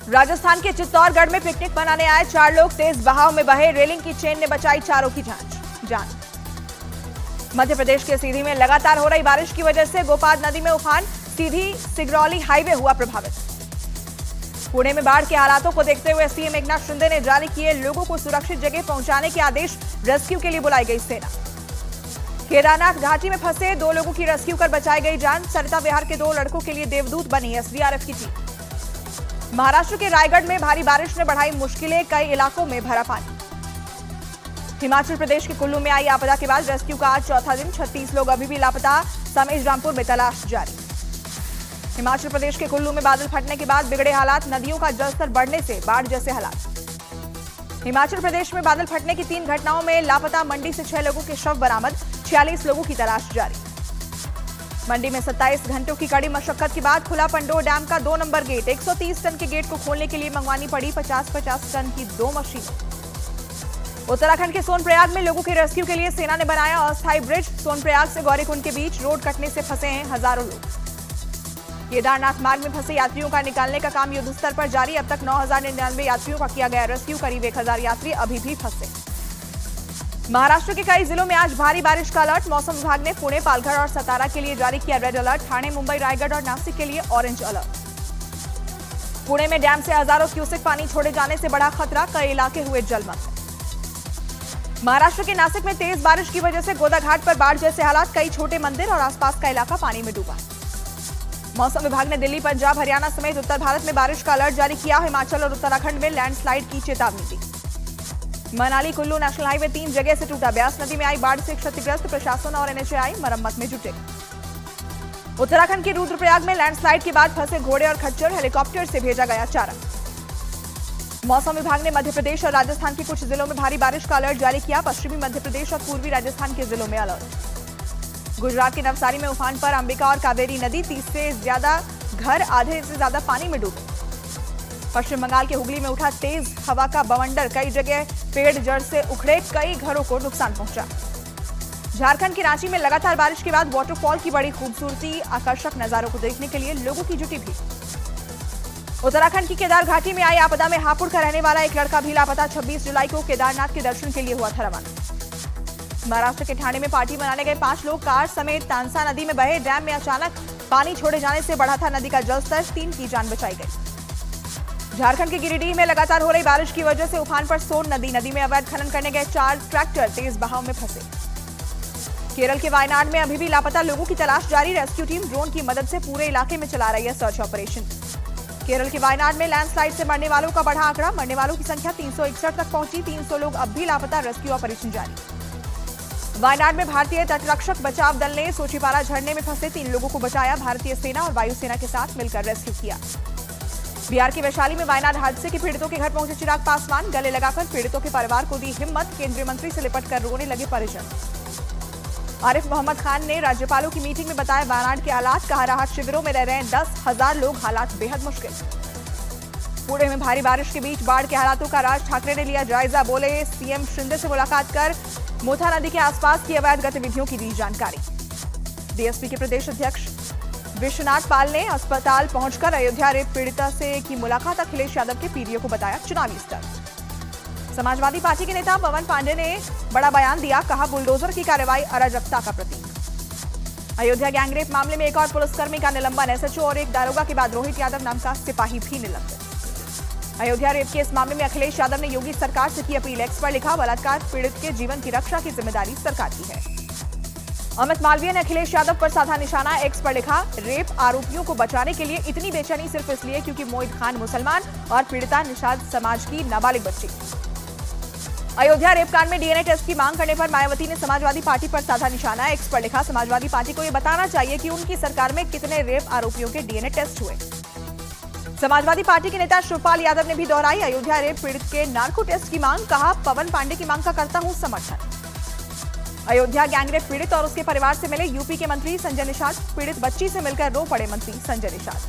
राजस्थान के चित्तौड़गढ़ में पिकनिक मनाने आए 4 लोग तेज बहाव में बहे, रेलिंग की चेन ने बचाई चारों की जान। मध्य प्रदेश के सीधी में लगातार हो रही बारिश की वजह से गोपाल नदी में उफान, सीधी सिगरौली हाईवे हुआ प्रभावित। पुणे में बाढ़ के हालातों को देखते हुए सीएम एकनाथ शिंदे ने जारी किए लोगों को सुरक्षित जगह पहुंचाने के आदेश, रेस्क्यू के लिए बुलाई गई सेना। केदारनाथ घाटी में फंसे 2 लोगों की रेस्क्यू कर बचाई गई जान, सरिता विहार के 2 लड़कों के लिए देवदूत बनी एसडीआरएफ की टीम। महाराष्ट्र के रायगढ़ में भारी बारिश ने बढ़ाई मुश्किलें, कई इलाकों में भरा पानी। हिमाचल प्रदेश के कुल्लू में आई आपदा के बाद रेस्क्यू का आज चौथा दिन, 36 लोग अभी भी लापता, समेश रामपुर में तलाश जारी। हिमाचल प्रदेश के कुल्लू में बादल फटने के बाद बिगड़े हालात, नदियों का जलस्तर बढ़ने से बाढ़ जैसे हालात। हिमाचल प्रदेश में बादल फटने की 3 घटनाओं में लापता मंडी से 6 लोगों के शव बरामद, 46 लोगों की तलाश जारी। मंडी में 27 घंटों की कड़ी मशक्कत के बाद खुला पंडोह डैम का 2 नंबर गेट, 130 टन के गेट को खोलने के लिए मंगवानी पड़ी 50-50 टन की 2 मशीनें। उत्तराखंड के सोनप्रयाग में लोगों के रेस्क्यू के लिए सेना ने बनाया अस्थायी ब्रिज, सोनप्रयाग से गौरीकुंड के बीच रोड कटने से फंसे हैं हजारों लोग। केदारनाथ मार्ग में फंसे यात्रियों का निकालने का काम युद्ध स्तर पर जारी, अब तक 9,099 यात्रियों का किया गया रेस्क्यू, करीब 1,000 यात्री अभी भी फंसे। महाराष्ट्र के कई जिलों में आज भारी बारिश का अलर्ट, मौसम विभाग ने पुणे, पालघर और सतारा के लिए जारी किया रेड अलर्ट, ठाणे, मुंबई, रायगढ़ और नासिक के लिए ऑरेंज अलर्ट। पुणे में डैम से हजारों क्यूसेक पानी छोड़े जाने से बढ़ा खतरा, कई इलाके हुए जलमग्न। महाराष्ट्र के नासिक में तेज बारिश की वजह से गोदा घाट पर बाढ़ जैसे हालात, कई छोटे मंदिर और आसपास का इलाका पानी में डूबा। मौसम विभाग ने दिल्ली, पंजाब, हरियाणा समेत उत्तर भारत में बारिश का अलर्ट जारी किया, हिमाचल और उत्तराखंड में लैंडस्लाइड की चेतावनी दी। मनाली कुल्लू नेशनल हाईवे 3 जगह से टूटा, ब्यास नदी में आई बाढ़ से क्षतिग्रस्त, प्रशासन और एनएचएआई मरम्मत में जुटे। उत्तराखंड के रुद्रप्रयाग में लैंडस्लाइड के बाद फंसे घोड़े और खच्चर, हेलीकॉप्टर से भेजा गया चारा। मौसम विभाग ने मध्य प्रदेश और राजस्थान के कुछ जिलों में भारी बारिश का अलर्ट जारी किया, पश्चिमी मध्य प्रदेश और पूर्वी राजस्थान के जिलों में अलर्ट। गुजरात के नवसारी में उफान पर अंबिका और कावेरी नदी, 30 से ज्यादा घर आधे से ज्यादा पानी में डूबे। पश्चिम बंगाल के हुगली में उठा तेज हवा का बवंडर, कई जगह पेड़ जड़ से उखड़े, कई घरों को नुकसान पहुंचा। झारखंड के रांची में लगातार बारिश के बाद वाटरफॉल की बड़ी खूबसूरती, आकर्षक नजारों को देखने के लिए लोगों की जुटी भीड़। उत्तराखंड की केदार घाटी में आई आपदा में हापुड़ का रहने वाला एक लड़का भी लापता, 26 जुलाई को केदारनाथ के दर्शन के लिए हुआ था रवाना। महाराष्ट्र के ठाणे में पार्टी मनाने गए 5 लोग कार समेत तांसा नदी में बहे, डैम में अचानक पानी छोड़े जाने से बढ़ा था नदी का जलस्तर, 3 की जान बचाई गई। झारखंड के गिरिडीह में लगातार हो रही बारिश की वजह से उफान पर सोन नदी में अवैध खनन करने गए 4 ट्रैक्टर तेज बहाव में फंसे। केरल के वायनाड में अभी भी लापता लोगों की तलाश जारी, रेस्क्यू टीम ड्रोन की मदद से पूरे इलाके में चला रही है सर्च ऑपरेशन। केरल के वायनाड में लैंडस्लाइड से मरने वालों का बढ़ा आंकड़ा, मरने वालों की संख्या 361 तक पहुंची, 300 लोग अब भी लापता, रेस्क्यू ऑपरेशन जारी। वायनाड में भारतीय तटरक्षक बचाव दल ने सोचीपारा झरने में फंसे 3 लोगों को बचाया, भारतीय सेना और वायुसेना के साथ मिलकर रेस्क्यू किया। बिहार के वैशाली में वायनाड हादसे के पीड़ितों के घर पहुंचे चिराग पासवान, गले लगाकर पीड़ितों के परिवार को दी हिम्मत, केंद्रीय मंत्री से लिपट कर रोने लगे परिजन। आरिफ मोहम्मद खान ने राज्यपालों की मीटिंग में बताया वायनाड के हालात, कहा राहत शिविरों में रह रहे 10,000 लोग, हालात बेहद मुश्किल। पुणे में भारी बारिश के बीच बाढ़ के हालातों का राज ठाकरे ने लिया जायजा, बोले सीएम शिंदे से मुलाकात कर मोथा नदी के आसपास की अवैध गतिविधियों की दी जानकारी। डीएसपी के प्रदेश अध्यक्ष विश्वनाथ पाल ने अस्पताल पहुंचकर अयोध्या रेप पीड़िता से की मुलाकात, अखिलेश यादव के पीडीओ को बताया चुनावी स्टंट। समाजवादी पार्टी के नेता पवन पांडे ने बड़ा बयान दिया, कहा बुलडोजर की कार्रवाई अराजकता का प्रतीक। अयोध्या गैंगरेप मामले में एक और पुलिसकर्मी का निलंबन, एसएचओ और एक दारोगा के बाद रोहित यादव नाम का सिपाही भी निलंबित। अयोध्या रेप के इस मामले में अखिलेश यादव ने योगी सरकार से की अपील, एक्स पर लिखा बलात्कार पीड़ित के जीवन की रक्षा की जिम्मेदारी सरकार की है। अमित मालवीय ने अखिलेश यादव पर साधा निशाना, एक्स पर लिखा रेप आरोपियों को बचाने के लिए इतनी बेचैनी सिर्फ इसलिए क्योंकि मोहित खान मुसलमान और पीड़िता निषाद समाज की नाबालिग बच्ची। अयोध्या रेप कांड में डीएनए टेस्ट की मांग करने पर मायावती ने समाजवादी पार्टी पर साधा निशाना, एक्स पर लिखा समाजवादी पार्टी को यह बताना चाहिए कि उनकी सरकार में कितने रेप आरोपियों के डीएनए टेस्ट हुए। समाजवादी पार्टी के नेता शिवपाल यादव ने भी दोहराई अयोध्या रेप पीड़ित के नार्को टेस्ट की मांग, कहा पवन पांडे की मांग का करता हूं समर्थन। अयोध्या गैंगरेप पीड़ित और उसके परिवार से मिले यूपी के मंत्री संजय निषाद, पीड़ित बच्ची से मिलकर रो पड़े मंत्री संजय निषाद।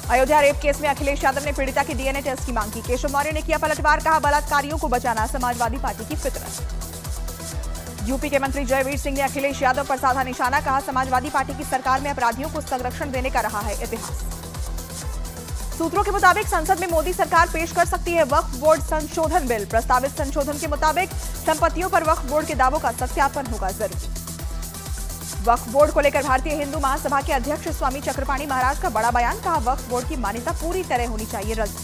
अयोध्या रेप केस में अखिलेश यादव ने पीड़िता की डीएनए टेस्ट की मांग की, केशव मौर्य ने किया पलटवार, कहा बलात्कारियों को बचाना समाजवादी पार्टी की फितरत। यूपी के मंत्री जयवीर सिंह ने अखिलेश यादव पर साधा निशाना, कहा समाजवादी पार्टी की सरकार में अपराधियों को संरक्षण देने का रहा है इतिहास। सूत्रों के मुताबिक संसद में मोदी सरकार पेश कर सकती है वक्फ बोर्ड संशोधन बिल। प्रस्तावित संशोधन के मुताबिक संपत्तियों पर वक्फ बोर्ड के दावों का सत्यापन होगा जरूरी। वक्फ बोर्ड को लेकर भारतीय हिंदू महासभा के अध्यक्ष स्वामी चक्रपाणी महाराज का बड़ा बयान। कहा, वक्फ बोर्ड की मान्यता पूरी तरह होनी चाहिए रद्द।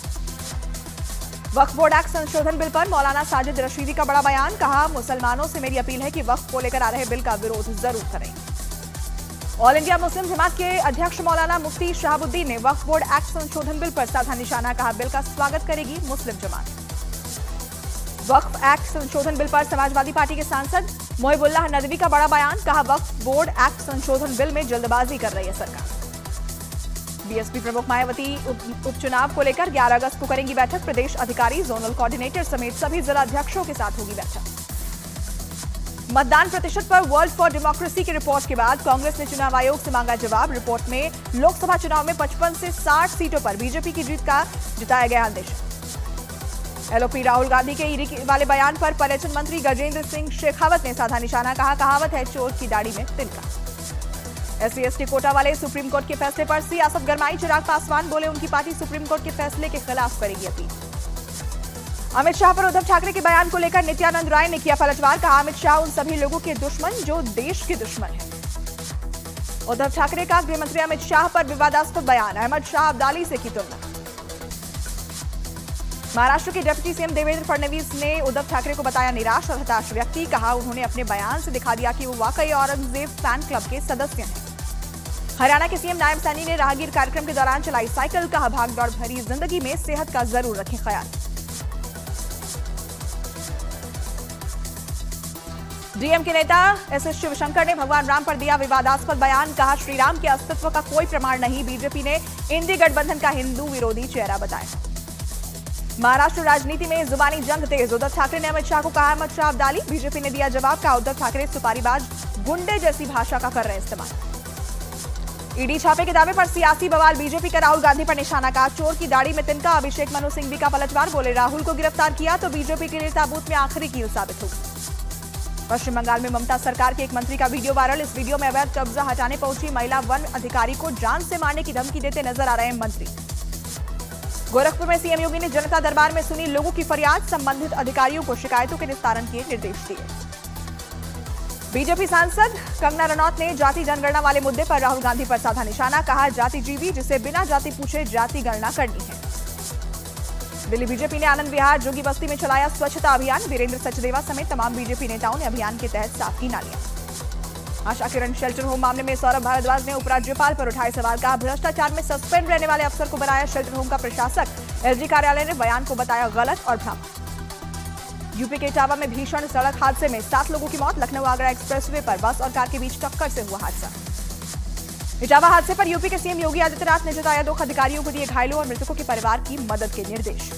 वक्फ बोर्ड एक्ट संशोधन बिल पर मौलाना साजिद रशीदी का बड़ा बयान। कहा, मुसलमानों से मेरी अपील है कि वक्फ को लेकर आ रहे बिल का विरोध जरूर करें। ऑल इंडिया मुस्लिम जमात के अध्यक्ष मौलाना मुफ्ती शहाबुद्दीन ने वक्फ बोर्ड एक्ट संशोधन बिल पर साधा निशाना। कहा, बिल का स्वागत करेगी मुस्लिम जमात। वक्फ एक्ट संशोधन बिल पर समाजवादी पार्टी के सांसद मोहिबुल्लाह नदवी का बड़ा बयान। कहा, वक्फ बोर्ड एक्ट संशोधन बिल में जल्दबाजी कर रही है सरकार। बीएसपी प्रमुख मायावती उपचुनाव को लेकर 11 अगस्त को करेंगी बैठक। प्रदेश अधिकारी, जोनल कोऑर्डिनेटर समेत सभी जिला अध्यक्षों के साथ होगी बैठक। मतदान प्रतिशत पर वर्ल्ड फॉर डेमोक्रेसी की रिपोर्ट के बाद कांग्रेस ने चुनाव आयोग से मांगा जवाब। रिपोर्ट में लोकसभा चुनाव में 55 से 60 सीटों पर बीजेपी की जीत का जताया गया अंदेशा। एलओपी राहुल गांधी के ईडी वाले बयान पर पर्यटन मंत्री गजेंद्र सिंह शेखावत ने साधा निशाना। कहा, कहावत है चोर की दाढ़ी में तिनका। SC/ST कोटा वाले सुप्रीम कोर्ट के फैसले पर सियासत गरमाई। चिराग पासवान बोले, उनकी पार्टी सुप्रीम कोर्ट के फैसले के खिलाफ करेगी अपील। अमित शाह पर उद्धव ठाकरे के बयान को लेकर नित्यानंद राय ने किया पलटवार। कहा, अमित शाह उन सभी लोगों के दुश्मन जो देश के दुश्मन हैं। उद्धव ठाकरे का गृहमंत्री अमित शाह पर विवादास्पद बयान। अहमद शाह अब्दाली से की तुलना। महाराष्ट्र के डिप्टी सीएम देवेंद्र फडणवीस ने उद्धव ठाकरे को बताया निराश और हताश व्यक्ति। कहा, उन्होंने अपने बयान से दिखा दिया कि वो वाकई औरंगजेब फैन क्लब के सदस्य हैं। हरियाणा के सीएम नायब सैनी ने राहगीर कार्यक्रम के दौरान चलाई साइकिल। कहा, भागदौड़ भरी जिंदगी में सेहत का जरूर रखें ख्याल। डीएम के नेता एसएस शिवशंकर ने भगवान राम पर दिया विवादास्पद बयान। कहा, श्री राम के अस्तित्व का कोई प्रमाण नहीं। बीजेपी ने इंडी गठबंधन का हिंदू विरोधी चेहरा बताया। महाराष्ट्र राजनीति में जुबानी जंग तेज। उद्धव ठाकरे ने अमित शाह को कहा, अमित शाह अब्दाली। बीजेपी ने दिया जवाब। कहा, उद्धव ठाकरे सुपारीबाज गुंडे जैसी भाषा का कर रहे इस्तेमाल। ईडी छापे के दावे पर सियासी बवाल। बीजेपी का राहुल गांधी पर निशाना। कहा, चोर की दाढ़ी में तिनका। अभिषेक मनु सिंघवी का पलटवार। बोले, राहुल को गिरफ्तार किया तो बीजेपी के लिए ताबूत में आखिरी कील साबित होगी। पश्चिम बंगाल में ममता सरकार के एक मंत्री का वीडियो वायरल। इस वीडियो में अवैध कब्जा हटाने पहुंची महिला वन अधिकारी को जान से मारने की धमकी देते नजर आ रहे हैं मंत्री। गोरखपुर में सीएम योगी ने जनता दरबार में सुनी लोगों की फरियाद। संबंधित अधिकारियों को शिकायतों के निस्तारण के निर्देश दिए। बीजेपी सांसद कंगना रनौत ने जाति जनगणना वाले मुद्दे पर राहुल गांधी पर साधा निशाना। कहा, जाति जीवी जिसे बिना जाति पूछे जाति गणना करनी है। दिल्ली बीजेपी ने आनंद विहार जोगी बस्ती में चलाया स्वच्छता अभियान। वीरेंद्र सचदेवा समेत तमाम बीजेपी नेताओं ने अभियान के तहत साफ की नालियां। आशा किरण शेल्टर होम मामले में सौरभ भारद्वाज ने उपराज्यपाल पर उठाए सवाल। कहा, भ्रष्टाचार में सस्पेंड रहने वाले अफसर को बनाया शेल्टर होम का प्रशासक। एसडी कार्यालय ने बयान को बताया गलत और भ्रामक। यूपी के इटावा में भीषण सड़क हादसे में 7 लोगों की मौत। लखनऊ आगरा एक्सप्रेसवे पर बस और कार के बीच टक्कर से हुआ हादसा। इटावा हादसे पर यूपी के सीएम योगी आदित्यनाथ ने जताया दुख। अधिकारियों को दिए घायलों और मृतकों के परिवार की मदद के निर्देश।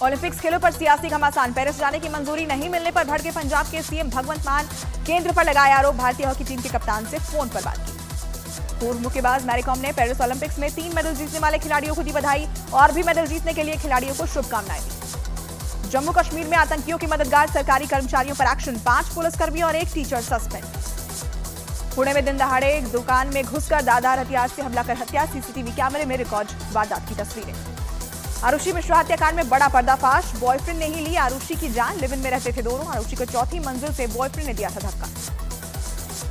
ओलंपिक्स खेलों पर सियासी घमासान। पेरिस जाने की मंजूरी नहीं मिलने पर भड़के पंजाब के सीएम भगवंत मान। केंद्र पर लगाया आरोप। भारतीय हॉकी टीम के कप्तान से फोन पर बात की। पूर्व मुक्केबाज मैरी कॉम ने पेरिस ओलंपिक्स में 3 मेडल जीतने वाले खिलाड़ियों को दी बधाई। और भी मेडल जीतने के लिए खिलाड़ियों को शुभकामनाएं दी। जम्मू कश्मीर में आतंकियों के मददगार सरकारी कर्मचारियों पर एक्शन। 5 पुलिसकर्मियों और 1 टीचर सस्पेंड। पुणे में दिन दहाड़े एक दुकान में घुसकर दाधार हथियार से हमला कर हत्या। सीसीटीवी कैमरे में रिकॉर्ड वारदात की तस्वीरें। आरुषि मिश्रा हत्याकांड में बड़ा पर्दाफाश। बॉयफ्रेंड ने ही ली आरुषि की जान। लिव इन में रहते थे दोनों। आरुषि को 4थी मंजिल से बॉयफ्रेंड ने दिया था धक्का।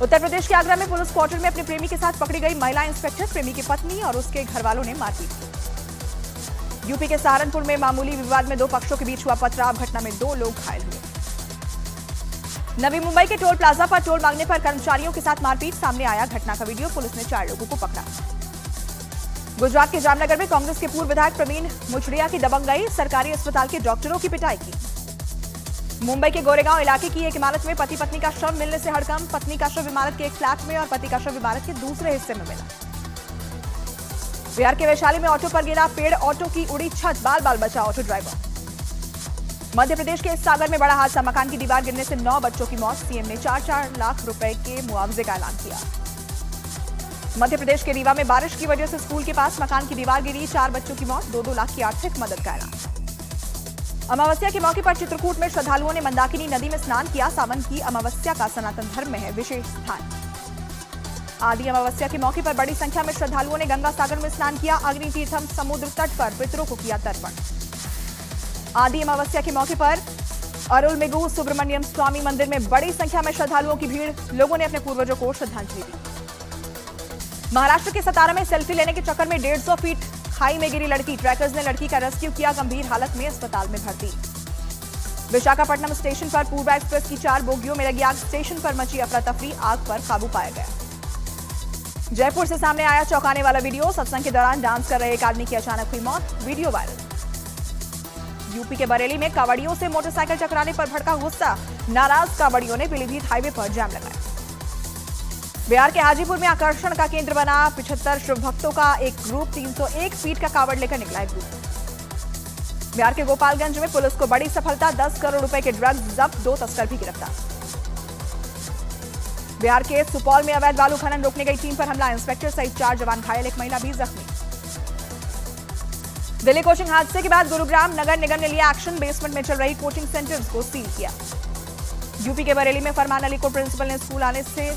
उत्तर प्रदेश के आगरा में पुलिस क्वार्टर में अपने प्रेमी के साथ पकड़ी गई महिला इंस्पेक्टर। प्रेमी की पत्नी और उसके घर वालों ने मारपीट की। यूपी के सहारनपुर में मामूली विवाद में 2 पक्षों के बीच हुआ पथराव। घटना में 2 लोग घायल हुए। नवी मुंबई के टोल प्लाजा पर टोल मांगने पर कर्मचारियों के साथ मारपीट। सामने आया घटना का वीडियो। पुलिस ने 4 लोगों को पकड़ा। गुजरात के जामनगर में कांग्रेस के पूर्व विधायक प्रवीण मुचड़िया की दबंगई। सरकारी अस्पताल के डॉक्टरों की पिटाई की। मुंबई के गोरेगांव इलाके की एक इमारत में पति पत्नी का शव मिलने से हड़कंप। पत्नी का शव इमारत के एक फ्लैट में और पति का शव इमारत के दूसरे हिस्से में मिला। बिहार के वैशाली में ऑटो पर गिरा पेड़। ऑटो की उड़ी छत। बाल बाल बचा ऑटो ड्राइवर। मध्य प्रदेश के सागर में बड़ा हादसा। मकान की दीवार गिरने से 9 बच्चों की मौत। सीएम ने 4-4 लाख रुपए के मुआवजे का ऐलान किया। मध्य प्रदेश के रीवा में बारिश की वजह से स्कूल के पास मकान की दीवार गिरी। 4 बच्चों की मौत। 2-2 लाख की आर्थिक मदद का ऐलान। अमावस्या के मौके पर चित्रकूट में श्रद्धालुओं ने मंदाकिनी नदी में स्नान किया। सावन की अमावस्या का सनातन धर्म में है विशेष स्थान। आदि अमावस्या के मौके पर बड़ी संख्या में श्रद्धालुओं ने गंगा सागर में स्नान किया। अग्नि तीर्थम समुद्र तट पर पितरों को किया तर्पण। आदि अमावस्या के मौके पर अरुलमिगु सुब्रमण्यम स्वामी मंदिर में बड़ी संख्या में श्रद्धालुओं की भीड़। लोगों ने अपने पूर्वजों को श्रद्धांजलि दी। महाराष्ट्र के सतारा में सेल्फी लेने के चक्कर में 150 फीट खाई में गिरी लड़की। ट्रैकर्स ने लड़की का रेस्क्यू किया, गंभीर हालत में अस्पताल में भर्ती। विशाखापट्टनम स्टेशन पर पूर्वा एक्सप्रेस की 4 बोगियों में लगी आग। स्टेशन पर मची अफरा तफरी, आग पर काबू पाया गया। जयपुर से सामने आया चौंकाने वाला वीडियो। सत्संग के दौरान डांस कर रहे एक आदमी की अचानक हुई मौत, वीडियो वायरल। यूपी के बरेली में कांवड़ियों से मोटरसाइकिल टकराने पर भड़का गुस्सा। नाराज कांवड़ियों ने पीलीभीत हाईवे पर जाम लगाया। बिहार के हाजीपुर में आकर्षण का केंद्र बना 75 शिव भक्तों का एक ग्रुप। 301 फीट का कांवड़ लेकर निकला एक ग्रुप। बिहार के गोपालगंज में पुलिस को बड़ी सफलता, 10 करोड़ रुपए के ड्रग्स जब्त, 2 तस्कर भी गिरफ्तार। बिहार के सुपौल में अवैध बालू खनन रोकने गई टीम पर हमला। इंस्पेक्टर सहित 4 जवान घायल, एक महिला भी जख्मी। दिल्ली कोचिंग हादसे के बाद गुरुग्राम नगर निगम ने लिया एक्शन। बेसमेंट में चल रही कोचिंग सेंटर्स को सील किया। यूपी के बरेली में फरमान अली को प्रिंसिपल ने स्कूल आने से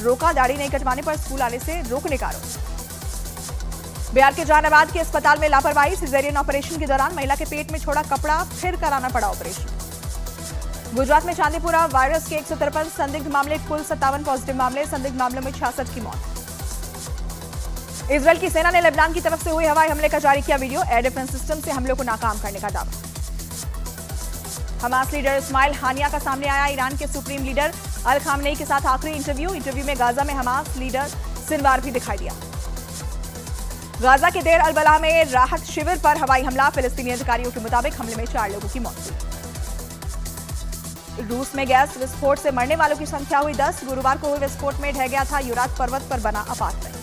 रोका। दाढ़ी नहीं कटवाने पर स्कूल आने से रोकने का आरोप। बिहार के जहानाबाद के अस्पताल में लापरवाही। सिजेरियन ऑपरेशन के दौरान महिला के पेट में छोड़ा कपड़ा, फिर कराना पड़ा ऑपरेशन। गुजरात में चांदीपुरा वायरस के 153 संदिग्ध मामले, कुल 57 पॉजिटिव मामले। संदिग्ध मामलों में 66 की मौत। इजरायल की सेना ने लेबनान की तरफ से हुए हवाई हमले का जारी किया वीडियो। एयर डिफेंस सिस्टम से हमलों को नाकाम करने का दावा। हमास लीडर इस्माइल हानिया का सामने आया ईरान के सुप्रीम लीडर अल खामनेई के साथ आखिरी इंटरव्यू में गाजा में हमास लीडर सिनवार भी दिखाई दिया। गाजा के देर अल-बला में राहत शिविर पर हवाई हमला। फिलिस्तीनी अधिकारियों के मुताबिक हमले में 4 लोगों की मौत हुई। रूस में गैस विस्फोट से मरने वालों की संख्या हुई 10। गुरुवार को हुए विस्फोट में ढह गया था यूरात पर्वत पर बना अपार्टमेंट।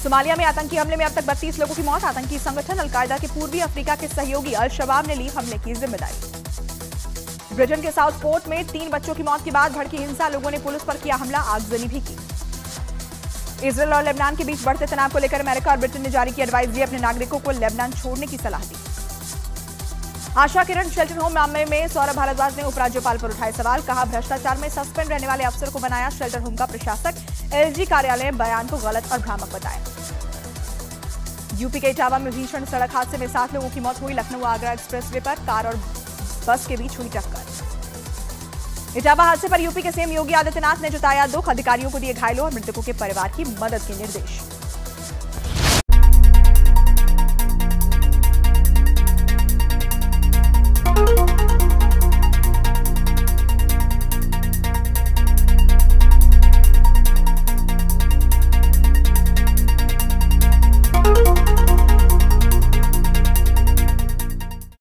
सोमालिया में आतंकी हमले में अब तक 32 लोगों की मौत। आतंकी संगठन अल-कायदा के पूर्वी अफ्रीका के सहयोगी अल-शबाब ने ली हमले की जिम्मेदारी। ब्रिटेन के साउथपोर्ट में 3 बच्चों की मौत के बाद भड़की हिंसा। लोगों ने पुलिस पर किया हमला, आगजनी भी की। इजरायल और लेबनान के बीच बढ़ते तनाव को लेकर अमेरिका और ब्रिटेन ने जारी की एडवाइजरी। अपने नागरिकों को लेबनान छोड़ने की सलाह दी। आशा किरण शेल्टर होम मामले में सौरभ भारद्वाज ने उपराज्यपाल पर उठाए सवाल। कहा, भ्रष्टाचार में सस्पेंड रहने वाले अफसर को बनाया शेल्टर होम का प्रशासक। एलजी कार्यालय ने बयान को गलत और भ्रामक बताया। यूपी के इटावा में भीषण सड़क हादसे में 7 लोगों की मौत हुई। लखनऊ आगरा एक्सप्रेसवे पर कार और बस के बीच हुई टक्कर। इटावा हादसे पर यूपी के सीएम योगी आदित्यनाथ ने जताया दुख। अधिकारियों को दिए घायलों और मृतकों के परिवार की मदद के निर्देश।